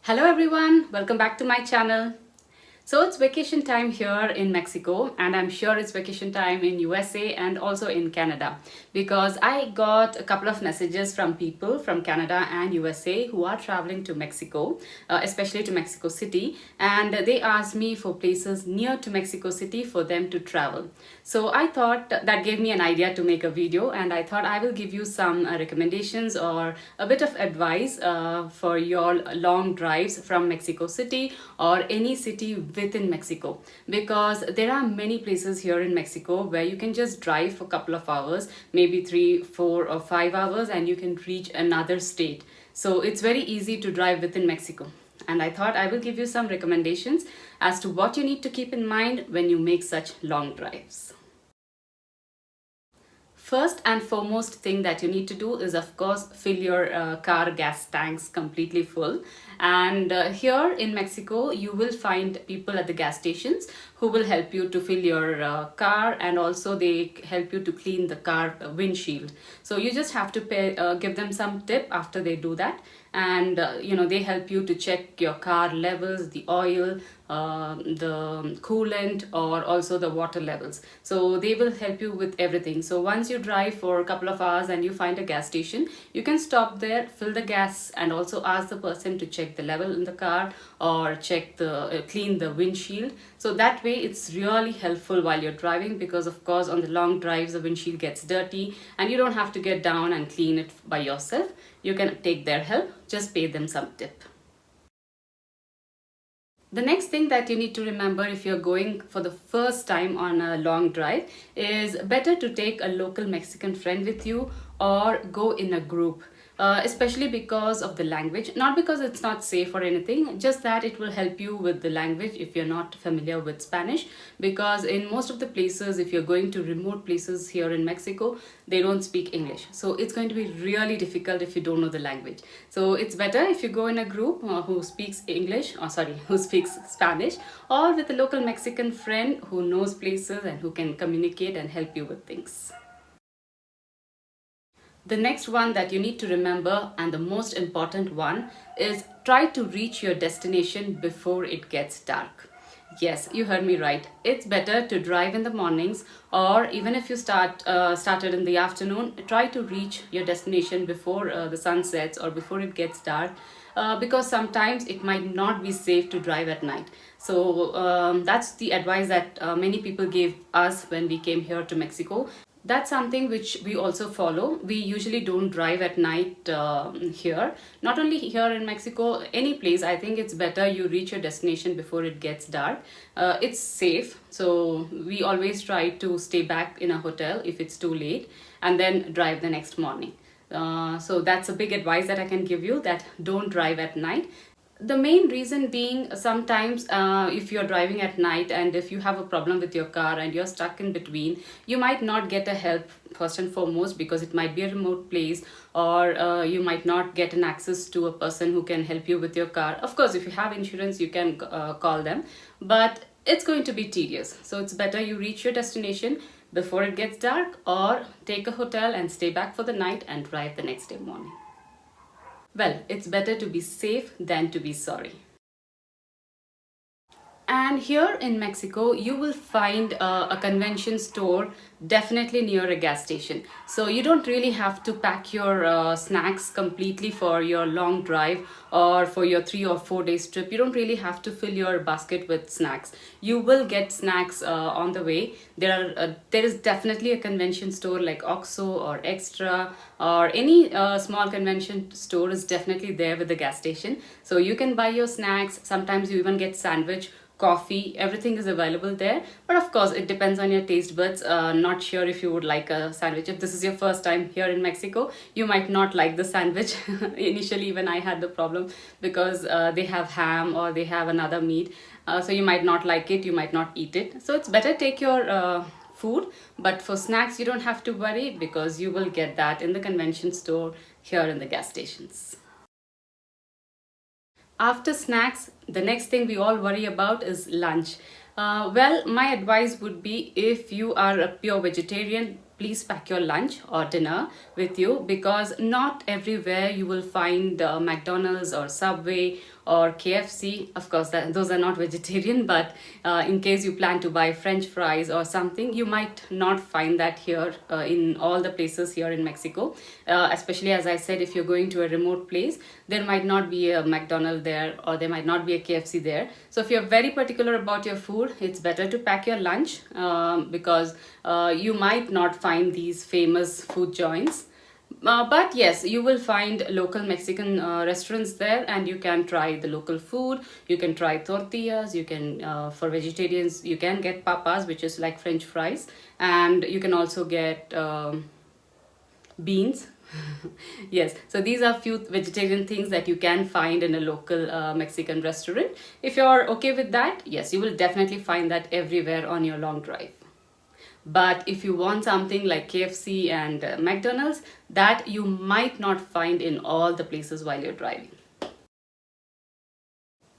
Hello everyone, welcome back to my channel. So it's vacation time here in Mexico, and I'm sure it's vacation time in USA and also in Canada, because I got a couple of messages from people from Canada and USA who are traveling to Mexico, especially to Mexico City, and they asked me for places near to Mexico City for them to travel. So I thought that gave me an idea to make a video, and I thought I will give you some recommendations or a bit of advice for your long drives from Mexico City or any city within Mexico, because there are many places here in Mexico where you can just drive for a couple of hours, maybe 3, 4 or 5 hours, and you can reach another state. So it's very easy to drive within Mexico, and I thought I will give you some recommendations as to what you need to keep in mind when you make such long drives. First and foremost thing that you need to do is, of course, fill your car gas tanks completely full. And here in Mexico, you will find people at the gas stations who will help you to fill your car, and also they help you to clean the car windshield. So you just have to give them some tip after they do that, and they help you to check your car levels, the oil, the coolant, or also the water levels. So they will help you with everything. So once you drive for a couple of hours and you find a gas station, you can stop there, fill the gas, and also ask the person to check the level in the car or check the clean the windshield. So that way it's really helpful while you're driving, because of course on the long drives the windshield gets dirty and you don't have to get down and clean it by yourself. You can take their help, just pay them some tip. The next thing that you need to remember if you're going for the first time on a long drive is better to take a local Mexican friend with you or go in a group. Especially because of the language, not because it's not safe or anything, just that it will help you with the language if you're not familiar with Spanish, because in most of the places, if you're going to remote places here in Mexico, they don't speak English. So it's going to be really difficult if you don't know the language. So it's better if you go in a group who speaks who speaks Spanish, or with a local Mexican friend who knows places and who can communicate and help you with things. The next one that you need to remember, and the most important one, is try to reach your destination before it gets dark. Yes, you heard me right. It's better to drive in the mornings, or even if you started in the afternoon, try to reach your destination before the sun sets or before it gets dark, because sometimes it might not be safe to drive at night. So that's the advice that many people gave us when we came here to Mexico. That's something which we also follow. We usually don't drive at night here. Not only here in Mexico, any place, I think it's better you reach your destination before it gets dark. It's safe. So we always try to stay back in a hotel if it's too late, and then drive the next morning. So that's a big advice that I can give you, that don't drive at night. The main reason being, sometimes if you're driving at night and if you have a problem with your car and you're stuck in between, you might not get a help first and foremost, because it might be a remote place, or you might not get an access to a person who can help you with your car. Of course, if you have insurance, you can call them, but it's going to be tedious. So it's better you reach your destination before it gets dark, or take a hotel and stay back for the night and drive the next day morning. Well, it's better to be safe than to be sorry. And here in Mexico, you will find a convention store definitely near a gas station. So you don't really have to pack your snacks completely for your long drive or for your 3 or 4 days trip. You don't really have to fill your basket with snacks. You will get snacks on the way. There is definitely a convention store like Oxxo or Extra, or any small convention store is definitely there with the gas station. So you can buy your snacks. Sometimes you even get sandwich, coffee, everything is available there. But of course it depends on your taste buds. Not sure if you would like a sandwich. If this is your first time here in Mexico, you might not like the sandwich. Initially even I had the problem, because they have ham or they have another meat, so you might not like it, you might not eat it. So it's better take your food, but for snacks you don't have to worry, because you will get that in the convention store here in the gas stations. After snacks, the next thing we all worry about is lunch. Well, my advice would be, if you are a pure vegetarian, please pack your lunch or dinner with you, because not everywhere you will find McDonald's or Subway or KFC. Of course, those are not vegetarian, but in case you plan to buy French fries or something, you might not find that here in all the places here in Mexico. Especially, as I said, if you're going to a remote place, there might not be a McDonald's there, or there might not be a KFC there. So if you're very particular about your food, it's better to pack your lunch, because you might not find these famous food joints. But yes, you will find local Mexican restaurants there, and you can try the local food. You can try tortillas. You can, for vegetarians, you can get papas, which is like French fries, and you can also get beans. Yes, so these are few vegetarian things that you can find in a local Mexican restaurant. If you're okay with that, yes, you will definitely find that everywhere on your long drive. But if you want something like KFC and McDonald's, that you might not find in all the places while you're driving.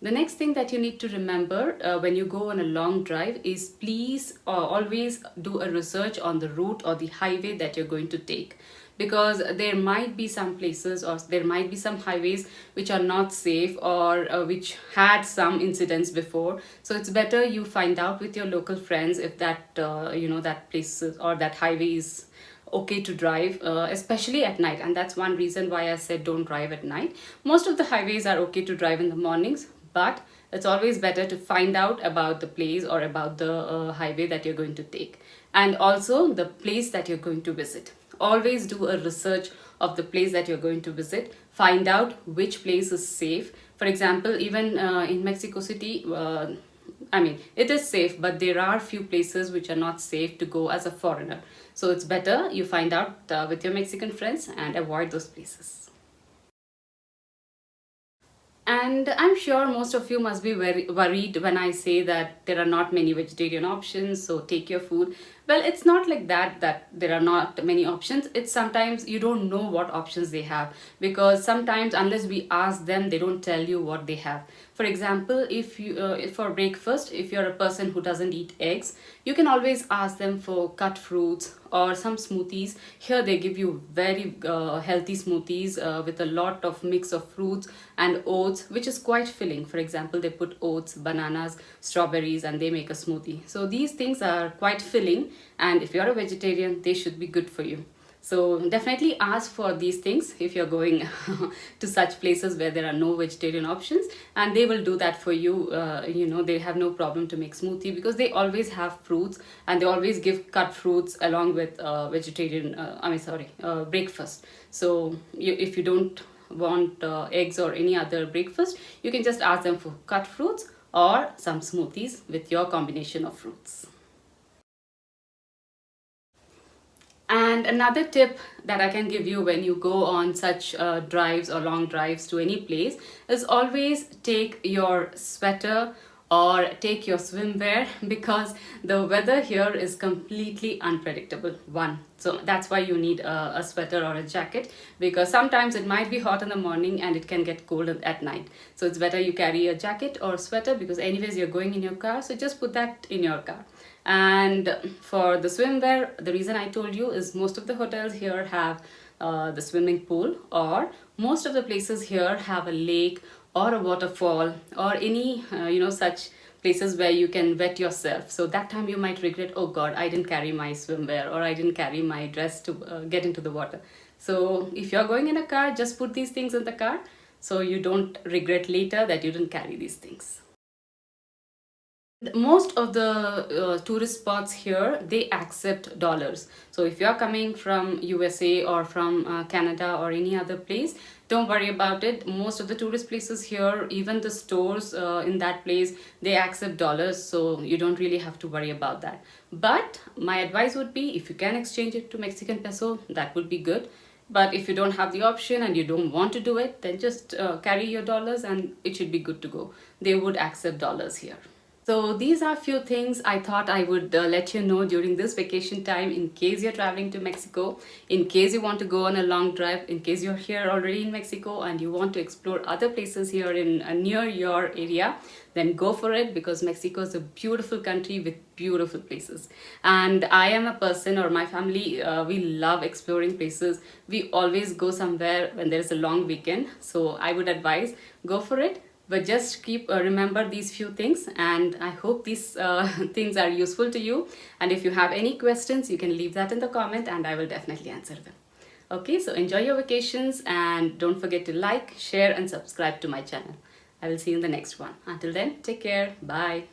The next thing that you need to remember when you go on a long drive is, please always do a research on the route or the highway that you're going to take, because there might be some places or there might be some highways which are not safe, or which had some incidents before. So it's better you find out with your local friends if that that place or that highway is okay to drive, especially at night. And that's one reason why I said don't drive at night. Most of the highways are okay to drive in the mornings, but it's always better to find out about the place or about the highway that you're going to take, and also the place that you're going to visit. Always do a research of the place that you're going to visit. Find out which place is safe. For example, even in Mexico City, it is safe, but there are few places which are not safe to go as a foreigner. So it's better you find out with your Mexican friends and avoid those places. And I'm sure most of you must be very worried when I say that there are not many vegetarian options, so take your food. Well, it's not like that there are not many options. It's sometimes you don't know what options they have, because sometimes unless we ask them, they don't tell you what they have. For example, if for breakfast, if you're a person who doesn't eat eggs, you can always ask them for cut fruits or some smoothies. Here they give you very healthy smoothies with a lot of mix of fruits and oats, which is quite filling. For example, they put oats, bananas, strawberries, and they make a smoothie. So these things are quite filling, and if you're a vegetarian, they should be good for you. So definitely ask for these things if you're going to such places where there are no vegetarian options, and they will do that for you. They have no problem to make smoothie, because they always have fruits, and they always give cut fruits along with breakfast. So if you don't want eggs or any other breakfast, you can just ask them for cut fruits or some smoothies with your combination of fruits. And another tip that I can give you when you go on such drives or long drives to any place is, always take your sweater or take your swimwear, because the weather here is completely unpredictable. So that's why you need a sweater or a jacket, because sometimes it might be hot in the morning and it can get cold at night. So it's better you carry a jacket or sweater, because anyways you're going in your car, so just put that in your car. And for the swimwear, the reason I told you is, most of the hotels here have the swimming pool, or most of the places here have a lake or a waterfall, or any such places where you can wet yourself. So that time you might regret, oh god, I didn't carry my swimwear, or I didn't carry my dress to get into the water. So if you're going in a car, just put these things in the car, so you don't regret later that you didn't carry these things. Most of the tourist spots here, they accept dollars. So if you're coming from USA or from Canada or any other place, don't worry about it. Most of the tourist places here, even the stores in that place, they accept dollars, so you don't really have to worry about that. But my advice would be, if you can exchange it to Mexican peso, that would be good. But if you don't have the option and you don't want to do it, then just carry your dollars and it should be good to go. They would accept dollars here. So these are few things I thought I would let you know during this vacation time, in case you're traveling to Mexico, in case you want to go on a long drive, in case you're here already in Mexico and you want to explore other places here in near your area, then go for it, because Mexico is a beautiful country with beautiful places. And I am a person, or my family, we love exploring places. We always go somewhere when there's a long weekend. So I would advise, go for it. But just keep remember these few things, and I hope these things are useful to you. And if you have any questions, you can leave that in the comment and I will definitely answer them. Okay, so enjoy your vacations and don't forget to like, share and subscribe to my channel. I will see you in the next one. Until then, take care. Bye.